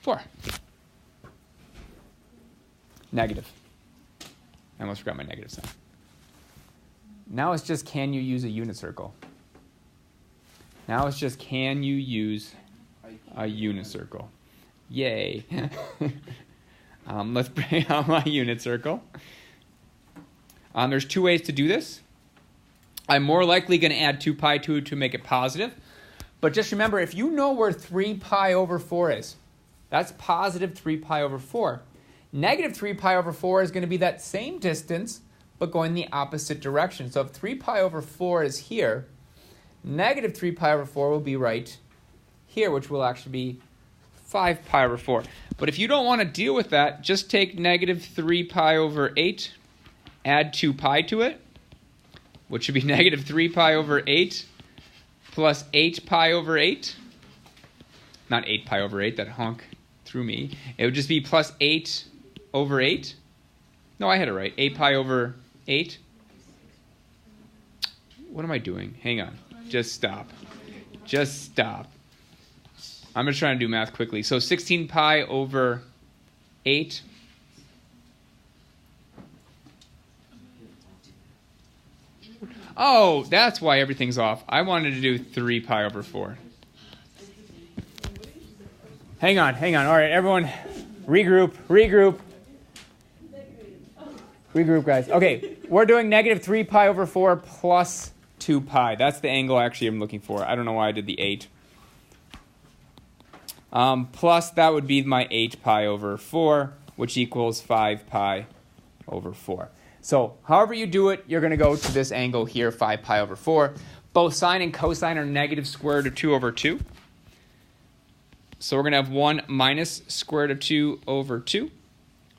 4. Negative. I almost forgot my negative sign. Now it's just, can you use a unit circle? Now it's just, can you use a unit circle? Yay. Let's bring out my unit circle. There's 2 ways to do this. I'm more likely going to add 2 pi to it to make it positive. But just remember, if you know where 3 pi over 4 is, that's positive 3 pi over 4. Negative 3 pi over 4 is going to be that same distance, but going the opposite direction. So if 3 pi over 4 is here, negative 3 pi over 4 will be right here, which will actually be 5 pi over 4. But if you don't want to deal with that, just take negative 3 pi over 8, add 2 pi to it, which should be negative 3 pi over 8 plus 8 pi over 8. Not 8 pi over 8, that honk threw me. It would just be plus 8 over 8. No, I had it right. 8 pi over 8. What am I doing? Hang on. Just stop. Just stop. I'm just trying to do math quickly. So 16 pi over 8. Oh, that's why everything's off. I wanted to do 3 pi over 4. Hang on. All right, everyone, regroup. Regroup, guys. Okay, we're doing negative 3 pi over 4 plus 2 pi. That's the angle actually I'm looking for. I don't know why I did the 8. Plus, that would be my 8 pi over 4, which equals 5 pi over 4. So however you do it, you're going to go to this angle here, 5 pi over 4. Both sine and cosine are negative square root of 2 over 2. So we're going to have 1 minus square root of 2 over 2.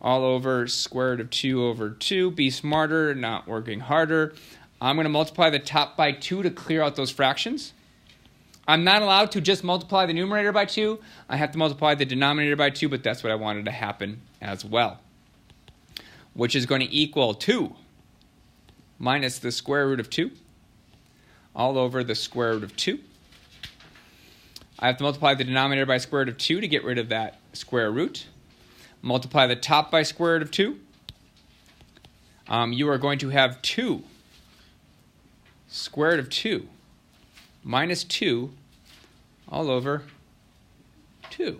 All over square root of 2 over 2. Be smarter, not working harder. I'm going to multiply the top by 2 to clear out those fractions. I'm not allowed to just multiply the numerator by 2. I have to multiply the denominator by 2, but that's what I wanted to happen as well. Which is going to equal 2 minus the square root of 2 all over the square root of 2. I have to multiply the denominator by square root of 2 to get rid of that square root. Multiply the top by square root of 2. You are going to have 2 square root of 2 minus 2 all over 2.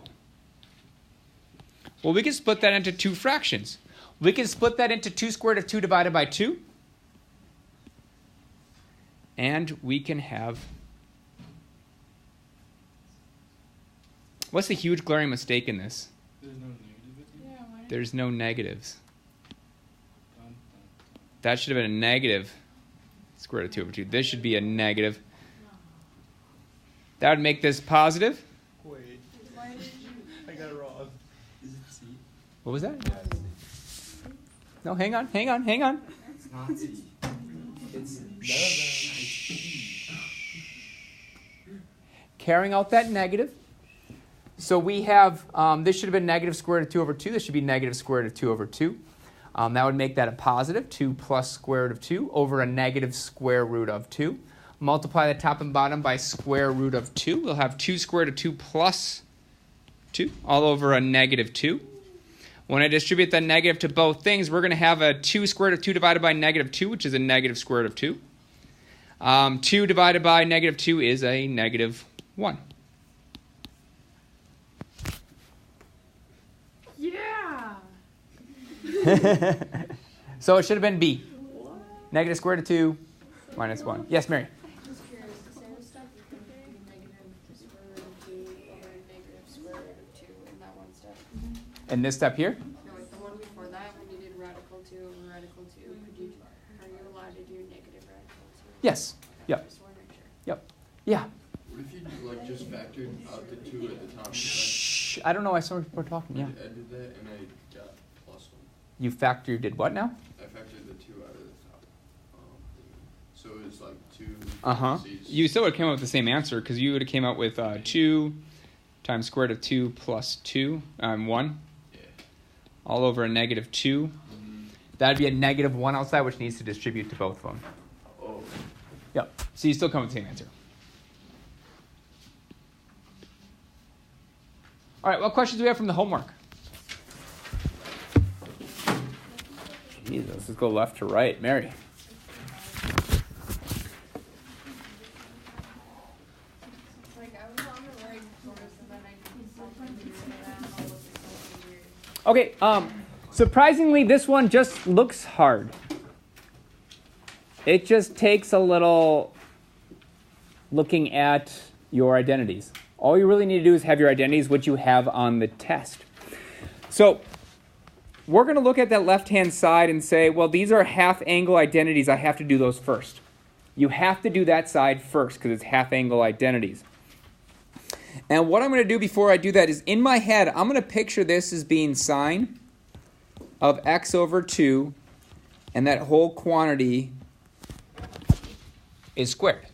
Well, we can split that into 2 fractions. We can split that into 2 square root of 2 divided by 2. And we can have... What's the huge glaring mistake in this? There's no negative. There's no negatives. That should have been a negative square root of 2 over 2. This should be a negative. That would make this positive. Wait. I got it wrong. Is it C? What was that? Yeah, it's C. No, hang on. It's not C. It's Shh. Carrying out that negative. So we have, this should have been negative square root of 2 over 2. This should be negative square root of 2 over 2. That would make that a positive, 2 plus square root of 2 over a negative square root of 2. Multiply the top and bottom by square root of 2. We'll have 2 square root of 2 plus 2 all over a negative 2. When I distribute that negative to both things, we're going to have a 2 square root of 2 divided by negative 2, which is a negative square root of 2. 2 divided by negative 2 is a negative 1. Yeah! So it should have been B. What? Negative square root of 2 minus 1. Yes, Mary? Just curious, the same stuff you can do negative square root of 2 over negative square root of 2 in that one step. In this step here? No, like the one before that, when you did radical 2 over radical 2, are you allowed to do negative radical 2? Yes. Yep. Just want to make sure. Yep. Yeah. What if you like just factored out the 2 at the top? Shh. I don't know why some people are talking. Yeah. I did that and I got plus 1. You factor did what now? I factored the 2 out of the top. So it's like 2. C's. You still would have came up with the same answer because you would have came out with 2 times square root of 2 plus 2, 1. Yeah. All over a negative 2. Mm-hmm. That'd be a negative 1 outside, which needs to distribute to both of them. Oh. Yep. So you still come with the same answer. All right, what questions do we have from the homework? Jesus, let's go left to right. Mary. Like, I was on the right course, and then I did something weird, and then I looked at something weird. Okay, surprisingly, this one just looks hard. It just takes a little looking at your identities. All you really need to do is have your identities, which you have on the test. So we're going to look at that left-hand side and say, well, these are half-angle identities. I have to do those first. You have to do that side first because it's half-angle identities. And what I'm going to do before I do that is, in my head, I'm going to picture this as being sine of x over 2, and that whole quantity is squared.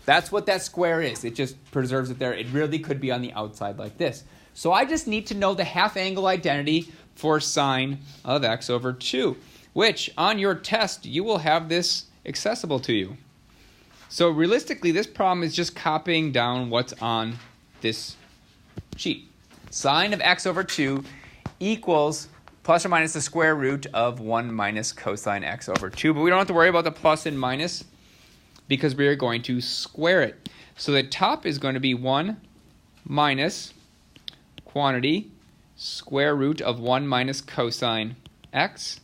That's what that square is. It just preserves it there. It really could be on the outside like this. So I just need to know the half-angle identity for sine of x over 2, which on your test, you will have this accessible to you. So realistically, this problem is just copying down what's on this sheet. Sine of x over 2 equals plus or minus the square root of 1 minus cosine x over 2. But we don't have to worry about the plus and minus because we are going to square it. So the top is going to be 1 minus quantity square root of 1 minus cosine x.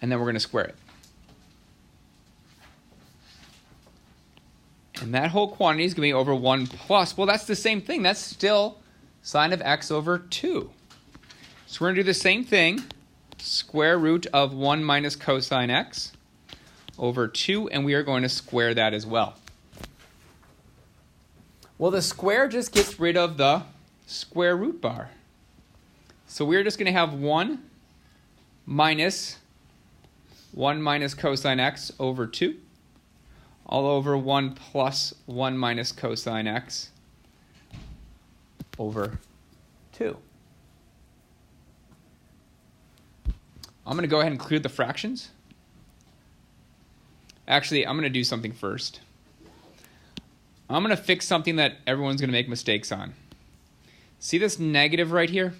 And then we're going to square it. And that whole quantity is going to be over 1 plus. Well, that's the same thing. That's still sine of x over 2. So we're going to do the same thing. Square root of 1 minus cosine x over 2. And we are going to square that as well. Well, the square just gets rid of the square root bar. So we're just going to have 1 minus cosine x over 2. All over 1 plus 1 minus cosine x over 2. I'm going to go ahead and clear the fractions. Actually, I'm going to do something first. I'm going to fix something that everyone's going to make mistakes on. See this negative right here?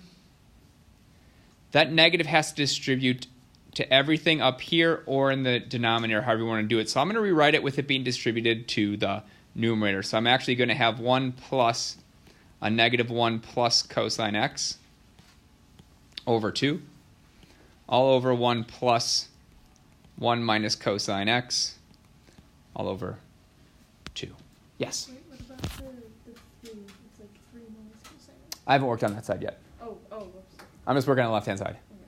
That negative has to distribute to everything up here or in the denominator, however you want to do it. So I'm going to rewrite it with it being distributed to the numerator. So I'm actually going to have 1 plus a negative 1 plus cosine x over 2, all over 1 plus 1 minus cosine x, all over 2. Yes? Wait, what about the 3? It's like 3 minus cosine x. I haven't worked on that side yet. Oh, whoops. I'm just working on the left-hand side. Okay.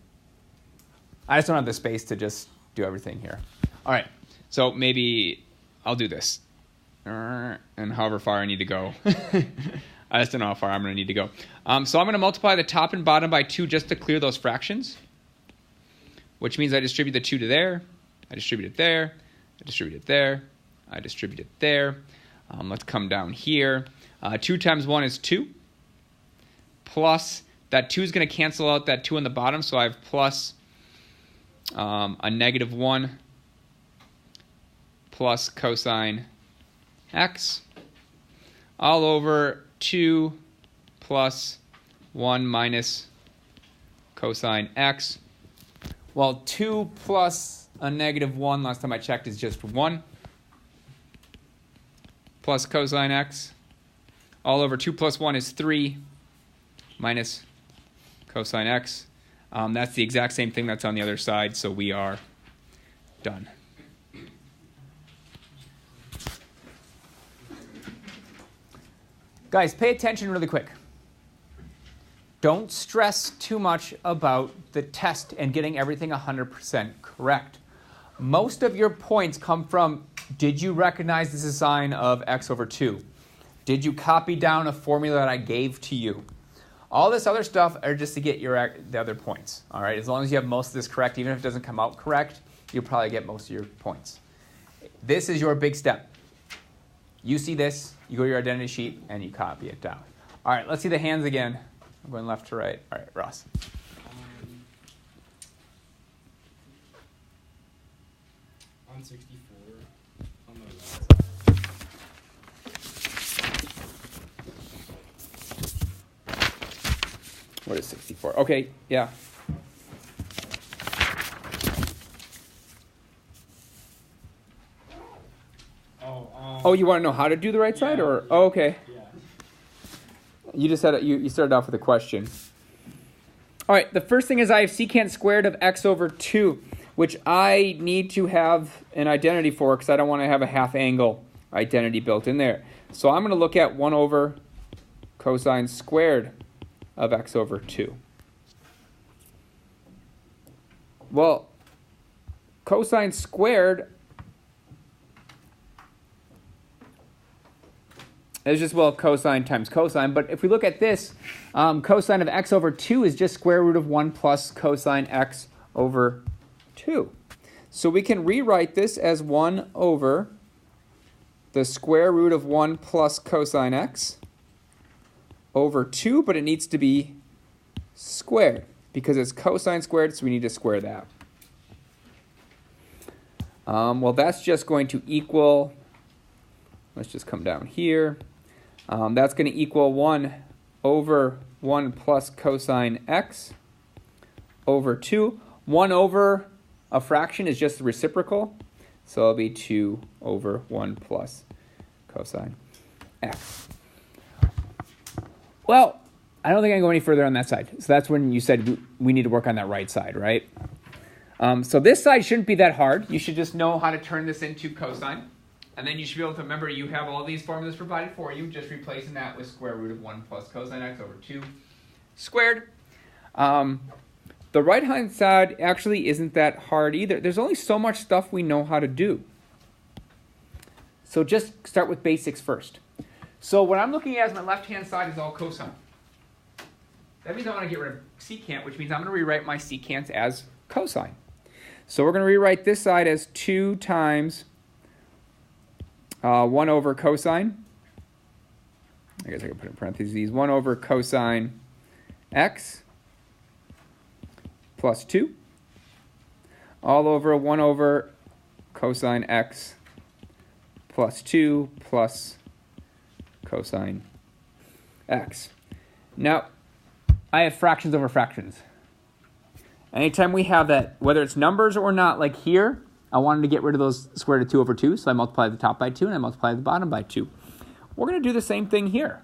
I just don't have the space to just do everything here. All right, so maybe I'll do this. And however far I need to go. I just don't know how far I'm going to need to go. So I'm going to multiply the top and bottom by 2 just to clear those fractions, which means I distribute the 2 to there, I distribute it there, I distribute it there, I distribute it there. Let's come down here. 2 times 1 is 2, plus that 2 is going to cancel out that 2 on the bottom, so I have plus a negative 1 plus cosine x all over 2 plus 1 minus cosine x. Well, 2 plus a negative 1, last time I checked, is just 1 plus cosine x. All over 2 plus 1 is 3 minus cosine x. That's the exact same thing that's on the other side, so we are done. Guys, pay attention really quick. Don't stress too much about the test and getting everything 100% correct. Most of your points come from, did you recognize this is sine of x over 2? Did you copy down a formula that I gave to you? All this other stuff are just to get the other points. All right, as long as you have most of this correct, even if it doesn't come out correct, you'll probably get most of your points. This is your big step. You see this, you go to your identity sheet, and you copy it down. All right, let's see the hands again. I'm going left to right. All right, Ross. On 64, on the left, What is 64? Okay, yeah. Oh, you want to know how to do the right side, or oh, okay. Yeah. You just had you started off with a question. All right, the first thing is I have secant squared of x over 2, which I need to have an identity for because I don't want to have a half angle identity built in there. So I'm going to look at 1 over cosine squared of x over 2. Well, cosine squared is just, well, cosine times cosine. But if we look at this, cosine of x over 2 is just square root of 1 plus cosine x over 2. So we can rewrite this as 1 over the square root of 1 plus cosine x over 2, but it needs to be squared because it's cosine squared, so we need to square that. Well, that's just going to equal, let's just come down here. That's going to equal 1 over 1 plus cosine x over 2. 1 over a fraction is just the reciprocal, so it'll be 2 over 1 plus cosine x. Well, I don't think I can go any further on that side. So that's when you said we need to work on that right side, right? So this side shouldn't be that hard. You should just know how to turn this into cosine. And then you should be able to remember you have all these formulas provided for you, just replacing that with square root of 1 plus cosine x over 2 squared. The right-hand side actually isn't that hard either. There's only so much stuff we know how to do. So just start with basics first. So what I'm looking at as my left-hand side is all cosine. That means I want to get rid of secant, which means I'm going to rewrite my secants as cosine. So we're going to rewrite this side as 2 times 1 over cosine. I guess I can put in parentheses. 1 over cosine x plus 2 all over 1 over cosine x plus 2 plus cosine x. Now, I have fractions over fractions. Anytime we have that, whether it's numbers or not, like here, I wanted to get rid of those square root of 2 over 2, so I multiply the top by 2 and I multiply the bottom by 2. We're going to do the same thing here.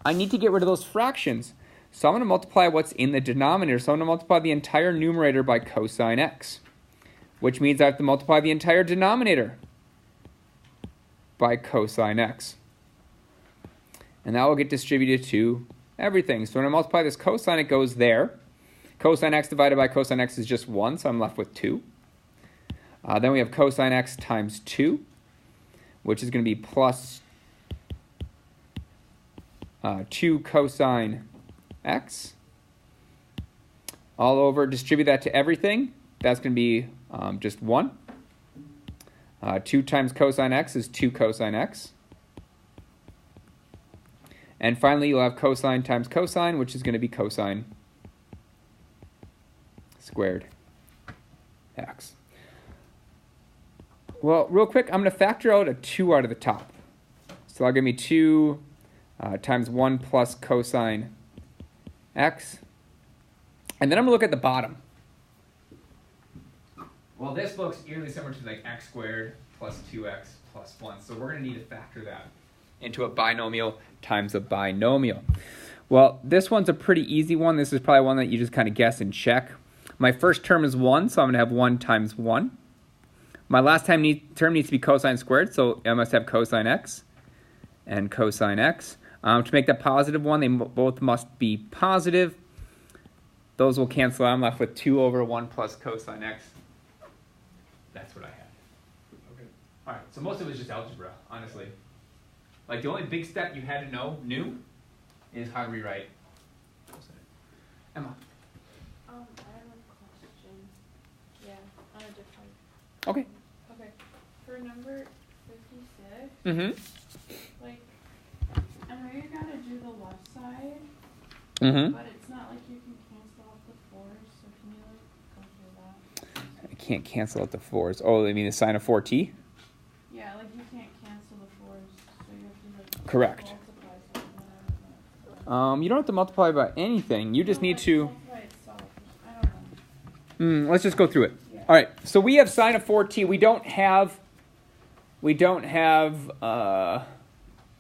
I need to get rid of those fractions, so I'm going to multiply what's in the denominator. So I'm going to multiply the entire numerator by cosine x, which means I have to multiply the entire denominator by cosine x. And that will get distributed to everything. So when I multiply this cosine, it goes there. Cosine x divided by cosine x is just 1, so I'm left with 2. Then we have cosine x times 2, which is going to be plus 2 cosine x. All over, distribute that to everything. That's going to be just 1. 2 times cosine x is 2 cosine x. And finally, you'll have cosine times cosine, which is going to be cosine squared x. Well, real quick, I'm going to factor out a 2 out of the top. So that'll give me 2 times 1 plus cosine x. And then I'm going to look at the bottom. Well, this looks eerily similar to like x squared plus 2x plus 1. So we're going to need to factor that into a binomial times a binomial. Well, this one's a pretty easy one. This is probably one that you just kind of guess and check. My first term is 1, so I'm going to have 1 times 1. My last term needs to be cosine squared, so I must have cosine x and cosine x. To make that positive one, they both must be positive. Those will cancel out. I'm left with 2 over 1 plus cosine x. That's what I have. Okay. All right, so most of it is just algebra, honestly. Like the only big step you had to know, is how to rewrite. Emma. I have a question. Yeah, on a different. Okay. Okay. For number 56, Mm-hmm. like, I know you gotta do the left side, Mm-hmm. but it's not like you can cancel out the 4s, so can you, like, go through that? I can't cancel out the 4s. Oh, I mean the sine of 4t? Yeah, like, you can't cancel the 4s, so you have to, like, Correct. multiply something. You don't have to multiply by anything. You just need to... By itself. I don't know. Let's just go through it. Yeah. All right, so we have sine of 4t. We don't have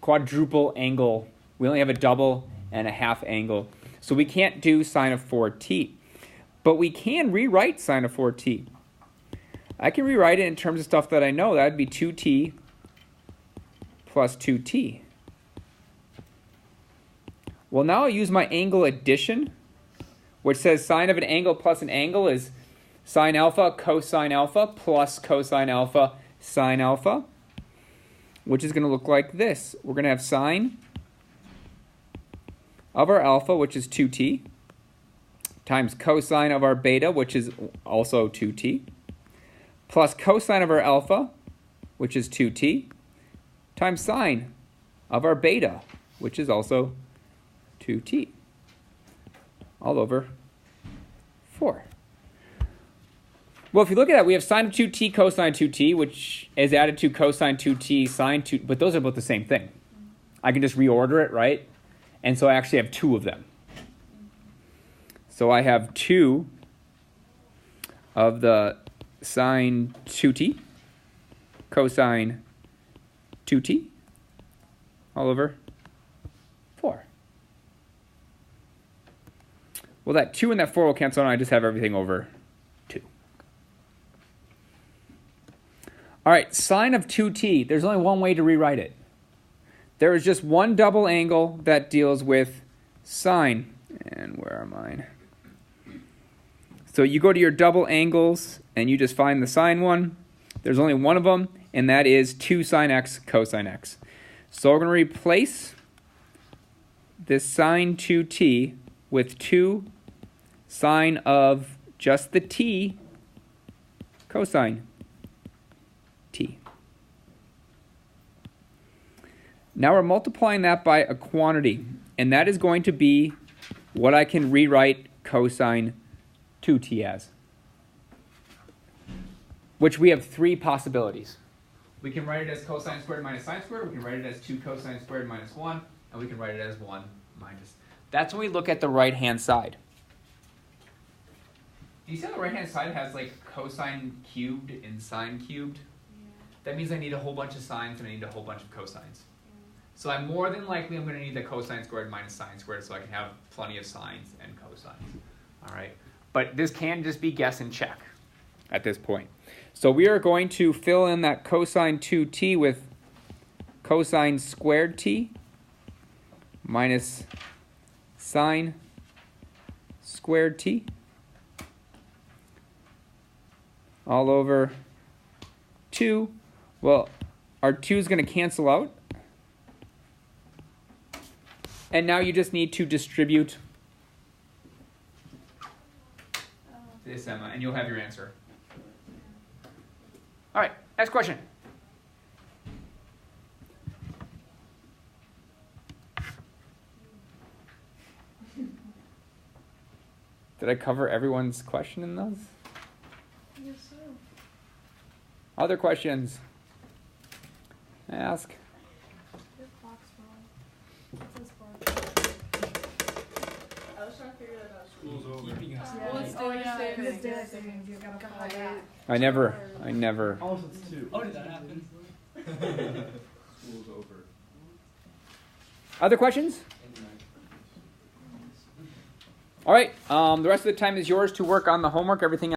quadruple angle. We only have a double and a half angle. So we can't do sine of 4t. But we can rewrite sine of 4t. I can rewrite it in terms of stuff that I know. That would be 2t plus 2t. Well, now I'll use my angle addition, which says sine of an angle plus an angle is sine alpha cosine alpha plus cosine alpha sine alpha, which is going to look like this. We're going to have sine of our alpha, which is 2t, times cosine of our beta, which is also 2t, plus cosine of our alpha, which is 2t, times sine of our beta, which is also 2t, all over 4. Well, if you look at that, we have sine of 2t, cosine 2t, which is added to cosine 2t, sine 2, but those are both the same thing. I can just reorder it, right? And so I actually have 2 of them. So I have 2 of the sine 2t, cosine 2t, all over 4. Well, that 2 and that 4 will cancel out, and I just have everything over 2. All right, sine of 2t, there's only one way to rewrite it. There is just one double angle that deals with sine. And where are mine? So you go to your double angles, and you just find the sine one. There's only one of them, and that is 2 sine x cosine x. So we're going to replace this sine 2t with 2 sine of just the t cosine t. Now we're multiplying that by a quantity, and that is going to be what I can rewrite cosine 2t as, which we have 3 possibilities. We can write it as cosine squared minus sine squared, we can write it as 2 cosine squared minus 1, and we can write it as 1 minus. That's when we look at the right-hand side. Do you see how the right-hand side has like cosine cubed and sine cubed? Yeah. That means I need a whole bunch of sines and I need a whole bunch of cosines. So I'm more than likely I'm going to need the cosine squared minus sine squared so I can have plenty of sines and cosines. All right, but this can just be guess and check at this point. So we are going to fill in that cosine 2t with cosine squared t minus sine squared t all over 2. Well, our 2 is going to cancel out. And now you just need to distribute this, Emma, and you'll have your answer. All right, next question. Did I cover everyone's question in those? Yes, so. Other questions? Ask. Your clock's wrong. It says 4. I was trying to figure that out. School's over. Well, it's daylight savings. It's daylight savings. You gotta follow that. I never. Oh, it's 2. Oh, did that happen? School's over. Other questions? All right, the rest of the time is yours to work on the homework. Everything else